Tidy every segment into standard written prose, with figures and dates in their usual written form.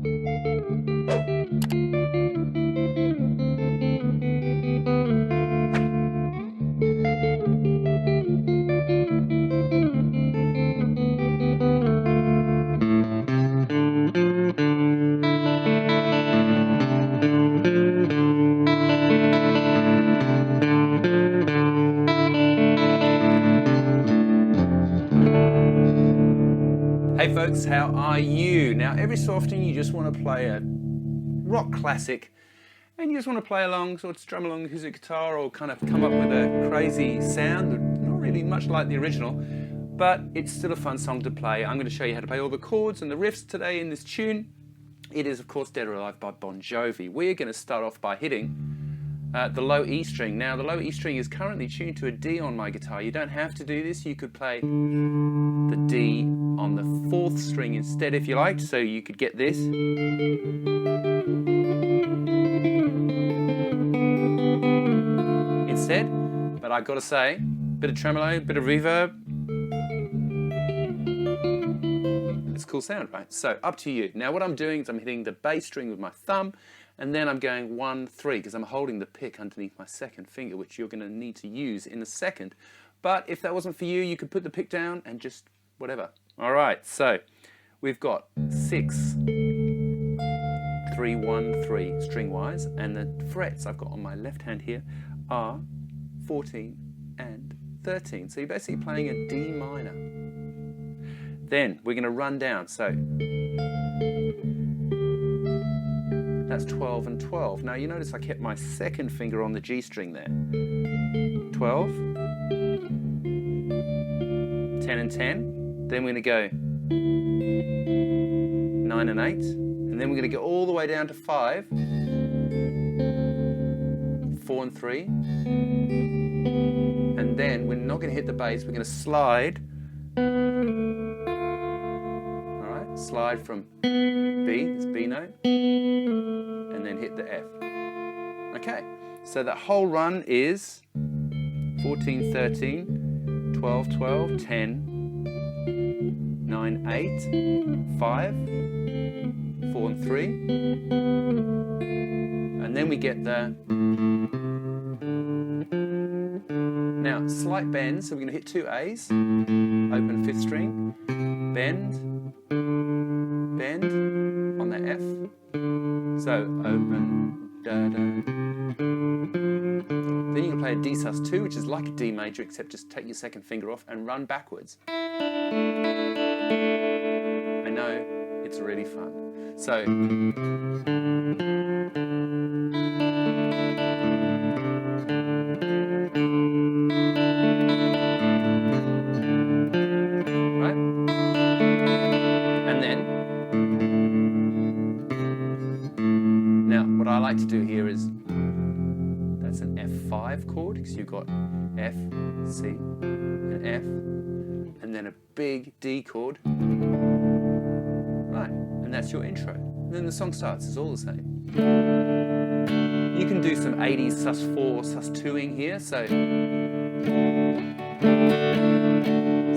Hey folks, how are you? Now every so often you just want to play a rock classic and you just want to play along, sort of strum along acoustic guitar or kind of come up with a crazy sound, not really much like the original, but it's still a fun song to play. I'm going to show you how to play all the chords and the riffs today in this tune. It is of course Dead or Alive by Bon Jovi. We're going to start off by hitting the low E string. Now the low E string is currently tuned to a D on my guitar. You don't have to do this. You could play the D on the 4th string instead if you liked, so you could get this. Instead, but I've got to say, bit of tremolo, bit of reverb. It's a cool sound, right? So up to you. Now what I'm doing is I'm hitting the bass string with my thumb, and then I'm going 1, 3, because I'm holding the pick underneath my 2nd finger, which you're going to need to use in a second. But if that wasn't for you, you could put the pick down and just whatever. All right, so we've got 6, 3, 1, 3 string-wise, and the frets I've got on my left hand here are 14 and 13. So you're basically playing a D minor. Then we're going to run down. So that's 12 and 12. Now you notice I kept my 2nd finger on the G string there. 12, 10 and 10. Then we're going to go 9 and 8. And then we're going to go all the way down to 5, 4 and 3. And then we're not going to hit the bass, we're going to slide. Alright, slide from B, this B note, and then hit the F. Okay, so that whole run is 14, 13, 12, 12, 10, 9, 8, 5, 4 and 3. And then we get the... Now, slight bend, so we're going to hit 2 A's, open 5th string, bend, bend on the F, so open, da, da. Then you can play a D sus2, which is like a D major, except just take your 2nd finger off and run backwards. I know, it's really fun. So, what I like to do here is, that's an F5 chord, because you've got F, C, and F, and then a big D chord. Right, and that's your intro. And then the song starts, it's all the same. You can do some 80s sus4, sus2ing here, so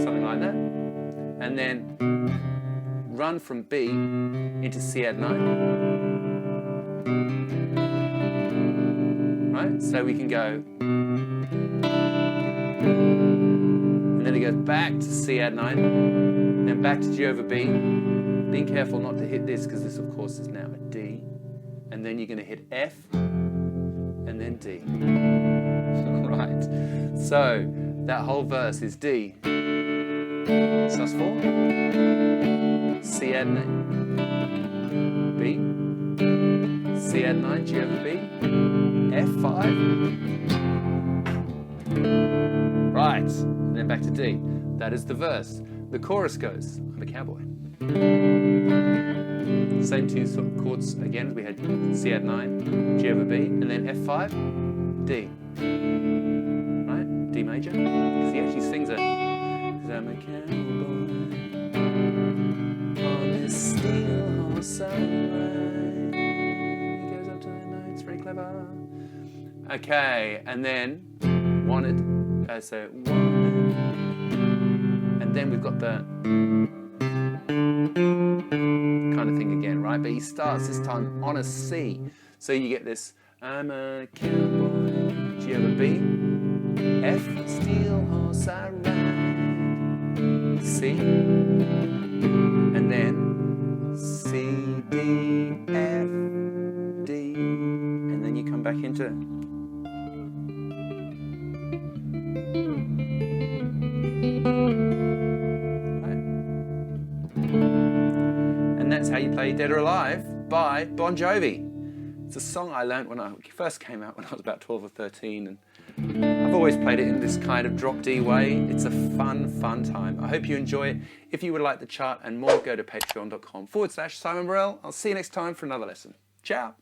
something like that. And then run from B into C add 9. Right, so we can go, and then it goes back to C add 9, then back to G over B. Being careful not to hit this, because this of course is now a D, and then you're going to hit F, and then D. Right, so that whole verse is D, sus4, C add 9, B, C add 9, G over B, F5, right, and then back to D. That is the verse. The chorus goes, I'm a cowboy. Same 2 sort of chords again, we had C add 9, G over B, and then F5, D. Right, D major. Because he actually sings it. I'm a cowboy on this steel horse I ride. He goes up to the notes, very clever. Okay, and then wanted, so wanted, and then we've got the kind of thing again, right? right? But he starts this time on a C. So you get this, I'm a cowboy. G over B, F, steel horse I ride, C, and then C, D, F, D, and then you come back into and that's how you play Dead or Alive by Bon Jovi. It's a song I learnt when it first came out when I was about 12 or 13, and I've always played it in this kind of drop D way. It's a fun time. I hope you enjoy it. If you would like the chart and more, go to patreon.com/Simon Morel. I'll see you next time for another lesson. Ciao.